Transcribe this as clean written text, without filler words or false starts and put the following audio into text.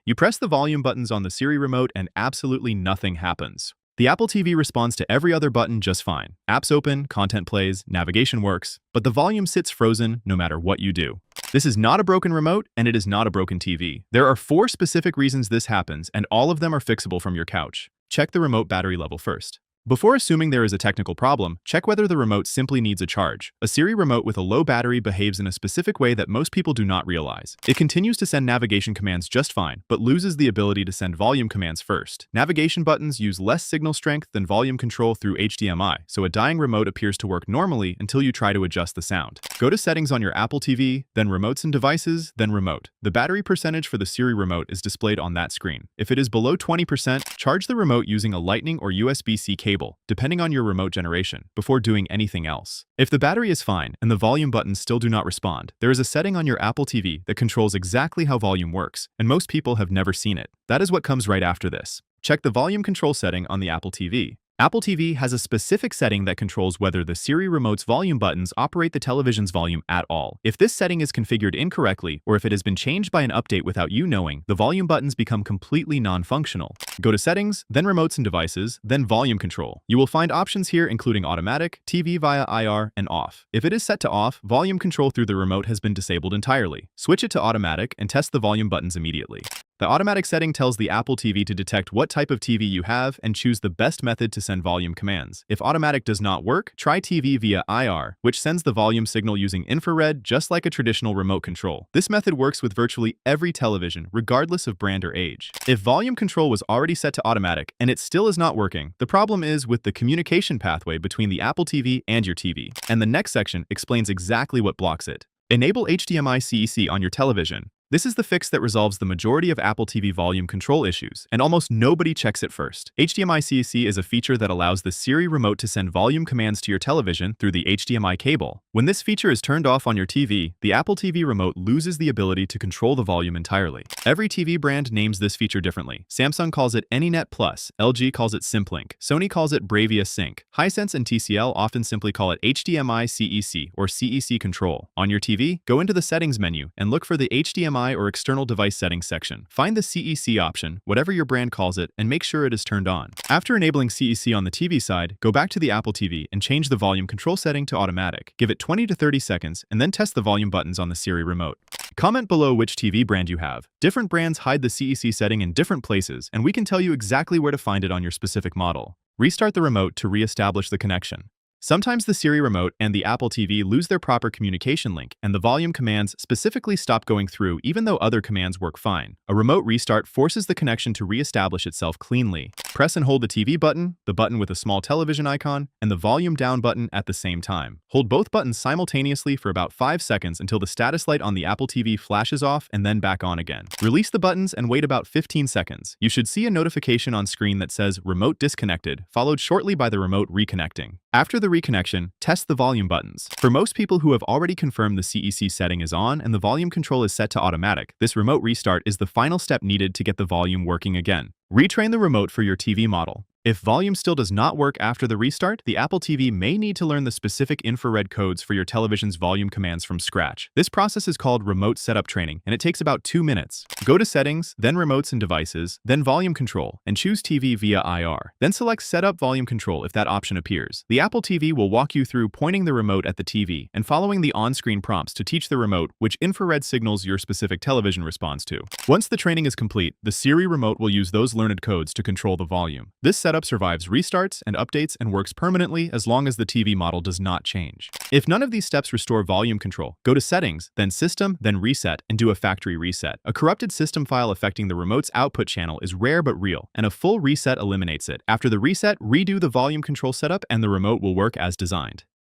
You press the volume buttons on the Siri Remote and absolutely nothing happens. The Apple TV responds to every other button just fine. Apps open, content plays, navigation works, but the volume sits frozen no matter what you do. This is not a broken remote, and it is not a broken TV. There are 4 specific reasons this happens, and all of them are fixable from your couch. Check the remote battery level first. Before assuming there is a technical problem, check whether the remote simply needs a charge. A Siri remote with a low battery behaves in a specific way that most people do not realize. It continues to send navigation commands just fine, but loses the ability to send volume commands first. Navigation buttons use less signal strength than volume control through HDMI, so a dying remote appears to work normally until you try to adjust the sound. Go to Settings on your Apple TV, then Remotes and Devices, then Remote. The battery percentage for the Siri remote is displayed on that screen. If it is below 20%, charge the remote using a Lightning or USB-C cable, depending on your remote generation, before doing anything else. If the battery is fine and the volume buttons still do not respond, there is a setting on your Apple TV that controls exactly how volume works, and most people have never seen it. That is what comes right after this. Check the volume control setting on the Apple TV. Apple TV has a specific setting that controls whether the Siri Remote's volume buttons operate the television's volume at all. If this setting is configured incorrectly, or if it has been changed by an update without you knowing, the volume buttons become completely non-functional. Go to Settings, then Remotes and Devices, then Volume Control. You will find options here including Automatic, TV via IR, and Off. If it is set to Off, volume control through the remote has been disabled entirely. Switch it to Automatic and test the volume buttons immediately. The automatic setting tells the Apple TV to detect what type of TV you have and choose the best method to send volume commands. If automatic does not work, try TV via IR, which sends the volume signal using infrared just like a traditional remote control. This method works with virtually every television, regardless of brand or age. If volume control was already set to automatic and it still is not working, the problem is with the communication pathway between the Apple TV and your TV. And the next section explains exactly what blocks it. Enable HDMI-CEC on your television. This is the fix that resolves the majority of Apple TV volume control issues, and almost nobody checks it first. HDMI-CEC is a feature that allows the Siri remote to send volume commands to your television through the HDMI cable. When this feature is turned off on your TV, the Apple TV remote loses the ability to control the volume entirely. Every TV brand names this feature differently. Samsung calls it AnyNet Plus, LG calls it SimpLink, Sony calls it Bravia Sync, Hisense and TCL often simply call it HDMI-CEC or CEC control. On your TV, go into the Settings menu and look for the HDMI or external device settings section. Find the CEC option, whatever your brand calls it, and make sure it is turned on. After enabling CEC on the TV side, go back to the Apple TV and change the volume control setting to automatic. Give it 20 to 30 seconds and then test the volume buttons on the Siri remote. Comment below which TV brand you have. Different brands hide the CEC setting in different places, and we can tell you exactly where to find it on your specific model. Restart the remote to re-establish the connection. Sometimes the Siri remote and the Apple TV lose their proper communication link, and the volume commands specifically stop going through even though other commands work fine. A remote restart forces the connection to re-establish itself cleanly. Press and hold the TV button, the button with a small television icon, and the volume down button at the same time. Hold both buttons simultaneously for about 5 seconds until the status light on the Apple TV flashes off and then back on again. Release the buttons and wait about 15 seconds. You should see a notification on screen that says Remote Disconnected, followed shortly by the remote reconnecting. After the reconnection, test the volume buttons. For most people who have already confirmed the CEC setting is on and the volume control is set to automatic, this remote restart is the final step needed to get the volume working again. Retrain the remote for your TV model. If volume still does not work after the restart, the Apple TV may need to learn the specific infrared codes for your television's volume commands from scratch. This process is called remote setup training, and it takes about 2 minutes. Go to Settings, then Remotes and Devices, then Volume Control, and choose TV via IR. Then select Setup Volume Control if that option appears. The Apple TV will walk you through pointing the remote at the TV and following the on-screen prompts to teach the remote which infrared signals your specific television responds to. Once the training is complete, the Siri remote will use those learned codes to control the volume. This setup survives restarts and updates and works permanently as long as the TV model does not change. If none of these steps restore volume control, go to Settings, then System, then Reset, and do a factory reset. A corrupted system file affecting the remote's output channel is rare but real, and a full reset eliminates it. After the reset, redo the volume control setup and the remote will work as designed.